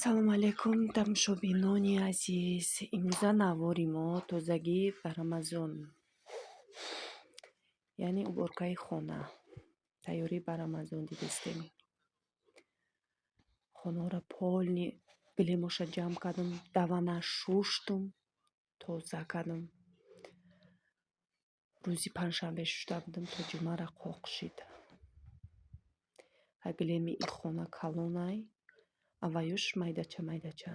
Салом алейкум, тамошобинони азиз. Имрӯза навори мо тозагӣ ба Рамазон, яъне уборкаи хона, тайёрӣ ба Рамазон дидистем. Хонаро полни гилемоша ҷамъ кардам, давана шуштум, тоза кардам. Рӯзи панҷшанбе шушта будам, то ҷумъара қоқ шид. Гилеми и хона калонай, авваюш майдача.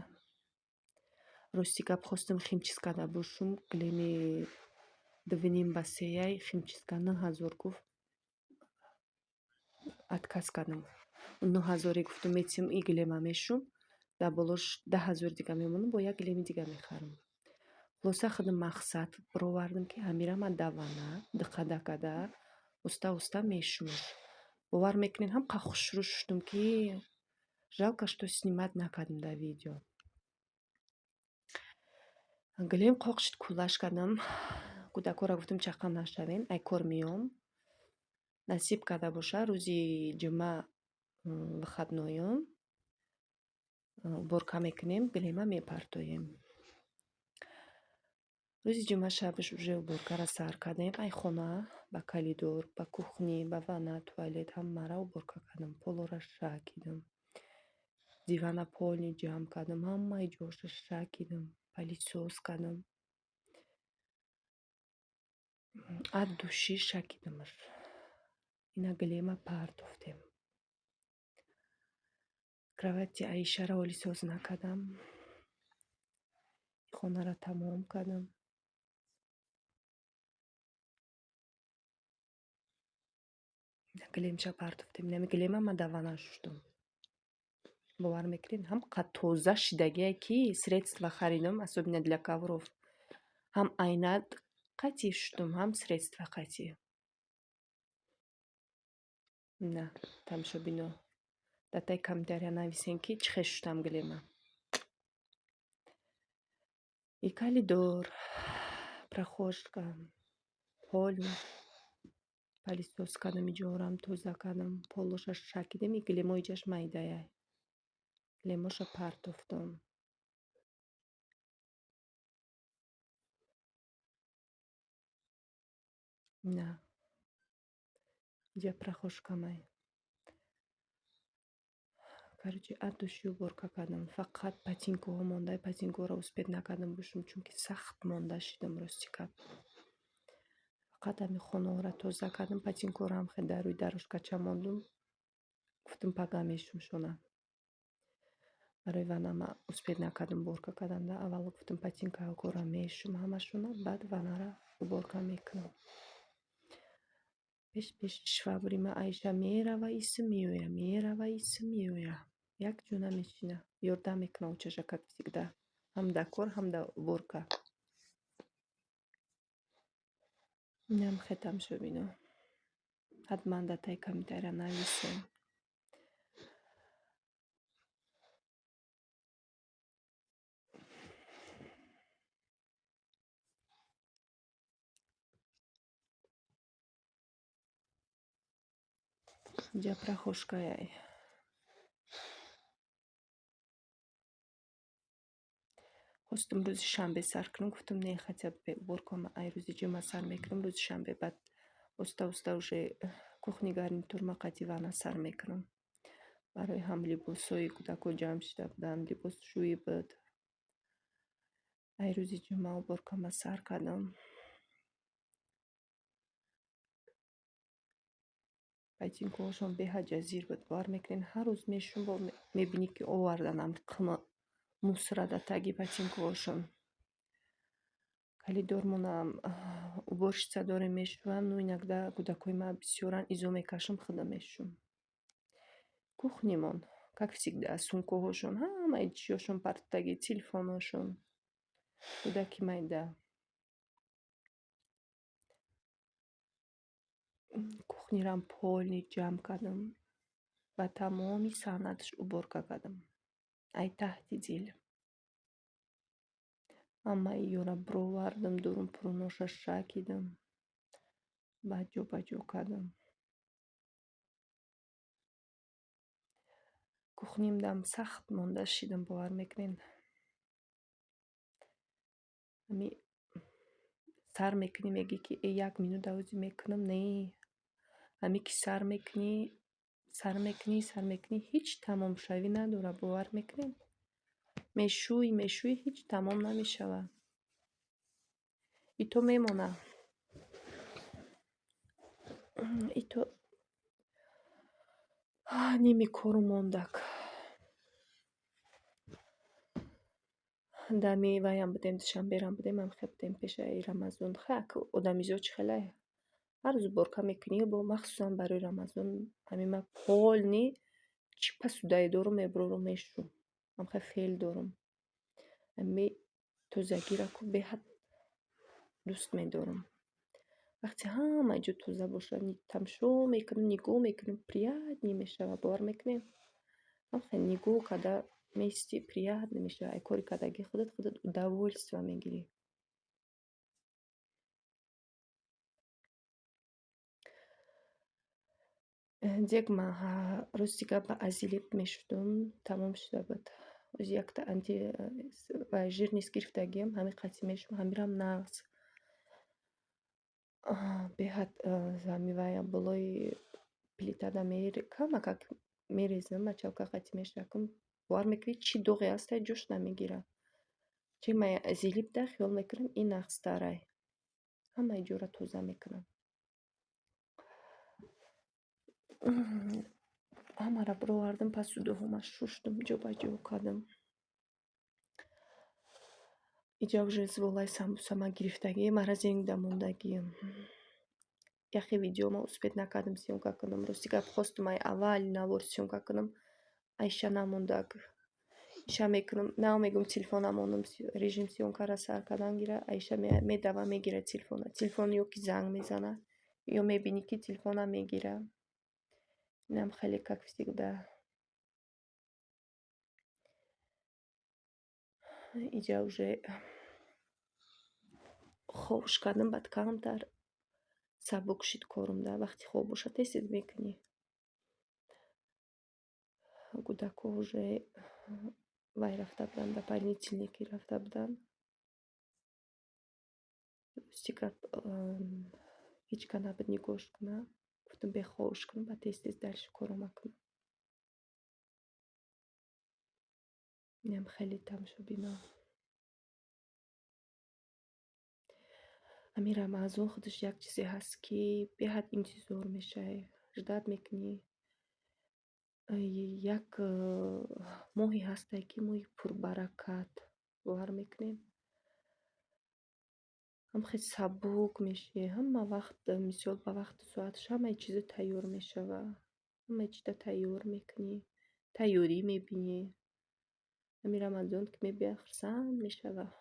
Рости гап хостам химчиз карда бошум, гилеми двиним ба сеяй химчизка 9,000 гуфт. Отказ кардам. 9,000 гуфтум метсим и гилема мешум, дар болош 10,000 дига мемонам, бо як гилеми дига мехарам. Хулоса худи мақсад баровардам, ки ҳамира ма давана дақада оста мешумур. Бовар мекунед ҳам қа хушрӯ шуштум, ки жалко, что снимать накардам дар видео. Гилем қоқ шид, кулаш кардам. Кӯдакҳоро гуфтам чақа нашавен, ай кор меом. Насиб карда боша рӯзи ҷумъа выходноём уборка мекунем, гилема мепартоем. Рӯзи ҷумъа шабаш уже уборкаро сар кардем. Ай хона ба калидор, ба кухни, ба ванна, туалет ҳамаро уборка кардам. Полоро шакидам. Дивана полни ҷамъ кардам, ҳамаи ҷоашо шакидам, пилисос кардам. Ад души шакидамаш. Ина гилема партофтем. Кровати Аишаро олисоз накардам. Хонаро тамом кардам. Гилемша партофтем. Нами гилема ма давана шуштум. Бовар мекунед ҳам қа тоза шидагие, ки средства харидам, особенно для ковров. Ҳам айнат қати шуштум, ҳам средства қати. На, тамошобино. Дар таи комментария нависен, ки чӣ хел шуштам гилема. И калидор, прохожка, полни, пилисос кардам, иҷорам тоза кардам, полоша шакидем, и гилемо иҷаш майдаяй. Гилемоша партофтам. На. Иҷа прохожка май. Короче, ад души уборка кардам. Фақат патинкаҳо монда, патинкаҳоро успед накардам бошум, чунки сахт монда шидам рости гап. Фақат ҳамин хонаҳоро тоза кардам, патинкаҳоро ҳам хеле дар рӯи дорожкача мондум. Гуфтам пага мешум шона. Барои ванна ма успед накардам уборка кардан. Аввал гуфтам патинкаҳоро мешум ҳамашона, баъд ваннаро уборка мекунам. Пеш швабри ма Аиша мерава иси меоя. Як ҷо намешина. Ёрдам мекуна учаша как всегда. Ҳам дар кор, ҳам дар уборка. Инам хетам шобино. Ҳатман дар таи комментария нависен. Иҷа прохожкаяй. Хостам рӯзи шанбе сар кунам, гуфтам не, хотя бы уборка ма ай рӯзи ҷумъа сар мекунам, рӯзи шанбе баъд оста уже кухни гарнитур ма қати ванна сар мекунам. Барои ҳам либосҳои кӯдакҳо ҷамъ шида буданд, либосшӯӣ буд. Ай рӯзи ҷумъа уборка ма сар кардам. Патинкаҳошон беҳаҷазир буд. Бовар мекунед ҳар рӯз мешум, мебинӣ ки оварданам қима мусора дар таги патинкаҳошон. Калидормонам уборщица дорем мешувам, но иногда кӯдакҳои ма бисёран, изо мекашам, худо мешум. Кухнимон, как всегда, сумкаҳошон, ҳамаи чизошон партофтаги, телефоношон. Кӯдаки майда. Кухнирам полни ҷамъ кардам. Ба тамоми санадаш уборка кардам. Ай таҳти дил. Ҳамаи ёро бировардам, дурунпурӯноша шакидам. Ба ҷо кардам. кухнимдам сахт монда шидам, бовар мекунед. Ами сар мекунӣ, мегӣ ки 1 минут давозӣ мекунам. Не, ами ки сар мекунӣ, ҳеҷ тамомшавӣ надорад, бовар мекунед. Мешӯӣ, ҳеҷ тамом намешавад. ито мемона. Ито ними кору мондак. Дами ваям будем, душанберам будем, ҳамхел будем пешаи Рамазон. Хак одамизоч хела ҳар зуборка мекунӣ, бо махсусан барои Рамазон. Ами ма полни чипа судай дорум, меброру мешу. Ҳамхел феъл дорум. Ами тозагиро ку беҳад дӯст медорум. Вақти ҳама ҷо тоза бошад, тамшо мекунам, нигоҳ мекунам, приятнее мешавад, бовар мекунед. Ҳамхел нигоҳ када мести, приятне мешавад. Ай кори кадаги худат удовольствие мегирӣ. Дек ма ростика ба азилиб мешудум, тамом шуда буд. Ози якта анти жирнист гирифтагиам, ҳами қатъи мешум, ҳамирам нағз. Беҳад замивая болои плитада камакак мерезам, мачалка қатъи мешакам. Бовар мекунӣ чӣ доғе ҳастай ҷош намегирад. Чӣ мая азилибда хиёл мекунам ин нағзтарай. Ҳамаи ҷора тоза мекунам. Ҳамаро бировардам, пасу дуҳома шуштум, ҷобаҷо кардам. Иҷа уже зволаи самбусама гирифтагӣ, маразенда мондагиям. Яхе видеома успет накардам сёмка кунам. Рости гап хостум ай аввали навор сёмка кунам. Айша намондак. Иша мекунам, намегум телефонамонам режим сёмкара сар кардан гира. Айша медава мегира телефона. Телефон ё ки занг мезана, ё мебинӣ ки телефона мегира. Инам хеле как всегда. Иҷа уже хобш кардам, баъд камтар сабук шид корумда. Вақти хоб бошад тез мекунӣ. Кӯдако уже вай рафта буданд, ба больнициники рафта буданд. Стика ҳечка набуд нигоҳш кунам. Гуфтам бе хобш кунам, ба тез дарши корома кунам. Инам хеле тамошобинам. Ами Рамазон худаш як чизе ҳаст ки беҳад интизор мешавӣ, ждат мекунӣ. Як моҳе ҳастай ки моҳи пурбаракат, бовар мекунед. ҳамхел сабук мешавӣ, ҳама вақт мисол ба вақту соаташ ҳамаи чиза тайёр мешавад. Ҳамаи чиза тайёр мекунӣ, тайёрӣ мебинӣ. ами Рамазон ки мебияд хурсанд мешавад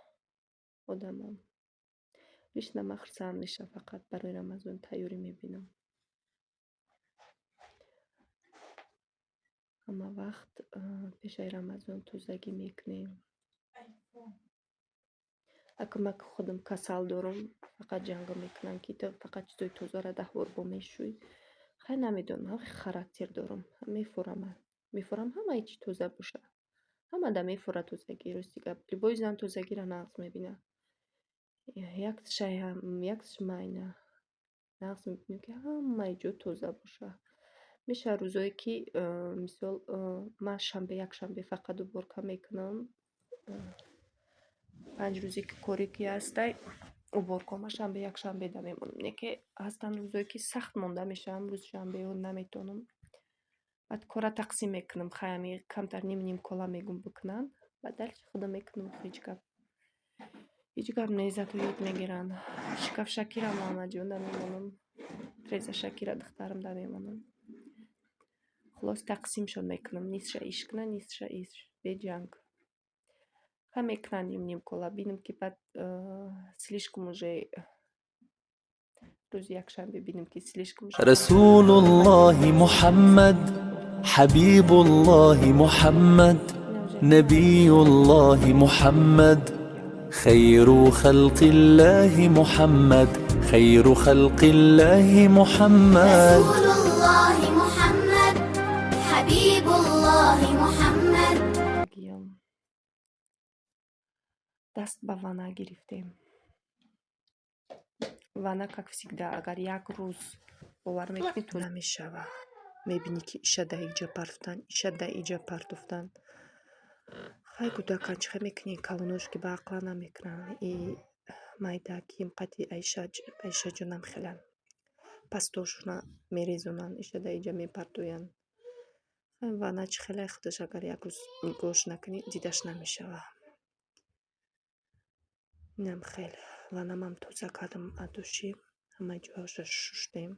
одамон. Лично ман хурсанд мешавам, фақат барои Рамазон тайёрӣ мебинам. ҳама вақт пешаи Рамазон тозагӣ мекунем. Акмак худам касал дорам, фақат ҷанга мекунам ки то фақат чизои тозаро 10 бор бо мешӯӣ. Хай намедонам, характер дорам. Мефурам ҳамаи чӣ тоза бошад. ҳамада мефурад тозагӣ, рости гап. Либоси зан тозагиро нағз мебинад. Якташ майна нағз мебинем ки ҳамаи ҷо тоза бошад. Меша рӯзое ки мисол ман шанбе якшанбе фақат уборка мекунам. 5 рӯзе ки коре ки ҳастай уборкома шанбе якшанбеда мемонам. Не ки ҳастанд рӯзое ки сахт монда мешавам, рӯзи шанбеҳо наметонам. баъд кора тақсим мекунам. Хаями камтар ним кола мегум бикунанд, баъд дальше худам мекунам. ҳеҷ гап незату ёд мегиранд. Шикаф Шакира Муҳаммадҷонда мемонам. Реза Шакира духтарамда мемонам. Хулос тақсимшон мекунам. Нисфша иш кунад, нисфша иш. Беҷанг. Ха мекунам ним кола. Бинам ки баъд слишком уже рӯзи якшанбе бинам ки слишком Расулуллоҳи Муҳаммад, Ҳабибуллоҳи Муҳаммад, Набиюллоҳи Муҳаммад, خير خلق الله محمد، خير خلق الله محمد. رسول الله محمد، حبيب الله محمد. دست به ونا گرفتیم. ونا как всегда اگر یک روز باور میکنی تو نمیشوه، میبینی که ایشه در اینجا پرتفتن، ایشه در اینجا پرتفتن. خیلی گودکان چه میکنی کلونوش که با عقلا نمیکنن ای майда ким қати айша ҷунам хелан пастошуна мерезонан иша да иҷа мепартоян вана чи хеле худаш агар як рӯз нигоҳш накунӣ дидаш намешава. инам хел ванамам тоза кардам адуши ҳамаи ҷояша шуштем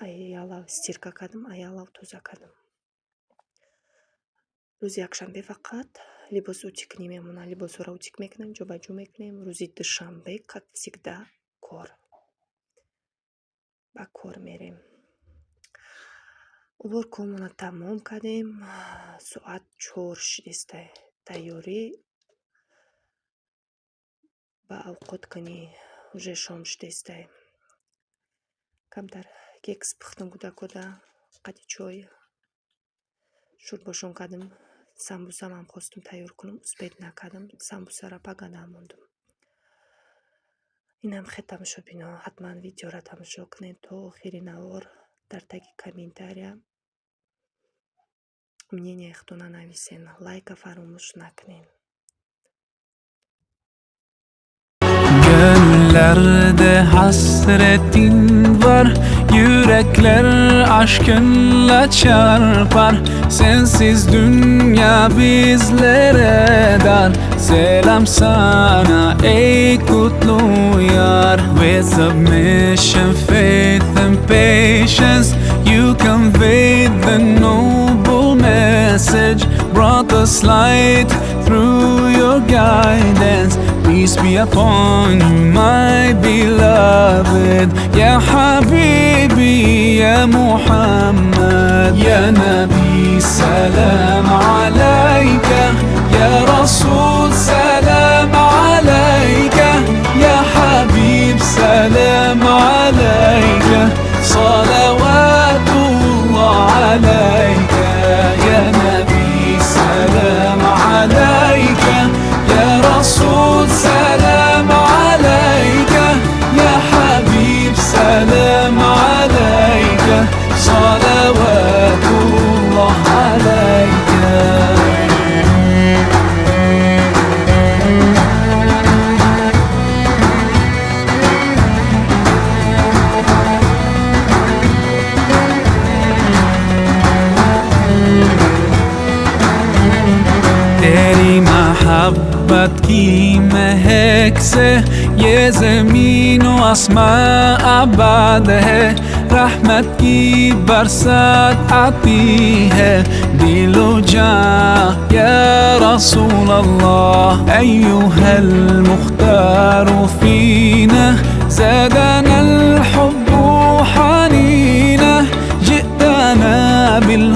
аялав стирка кардам аялав тоза кардам. рӯзи якшанбе фақат либос утикнӣ мемонад, либосҳоро утик мекунем, ҷобаҷӯ мекунем. рӯзи душанбе как всегда кор ба кор мерем. уборкаҳоамонро тамом кардем. соат 4 шидистай тайёрӣ ба авқот кунӣ уже шом шидистай. камтар кекс пухтам гудакода қади чой шӯрбошон кардам. самбусам ҳам хостам тайёр кунам, успед накардам. самбусаро пагада мондам. инам хе тамошобино ҳатман видеоро тамошо кунед то охири навор. дар таги комментария мнениятона нависен, лайка фаромӯш накунед. Gönüllerde hasretin var, yürekler aşkınla çarpar. Sensiz dünya bizlere dar. Selam sana ey kutlu yar. With submission, faith and patience, you conveyed the noble message, brought us light through your guidance. Peace be upon you, my beloved. Ya Habibi, Ya Muhammad, Ya Nabi, salam alayka. Ya Rasul, salam alayka. Ya Habib, salam alayka. Salawatullah alayka. Ya Nabi, salam alayka. Ya Rasul, salam alayka. Ya Habib, salam alayka. Salawatullah alayka. तेरी मोहब्बत की महक से ये ज़मीन व आसमां आबाद है. रहमत की बरसात आती है दिलो जां या रसूल अल्लाह. अय्युहल मुख्तार फीना ज़ादना الحب حنينا. जितना बिल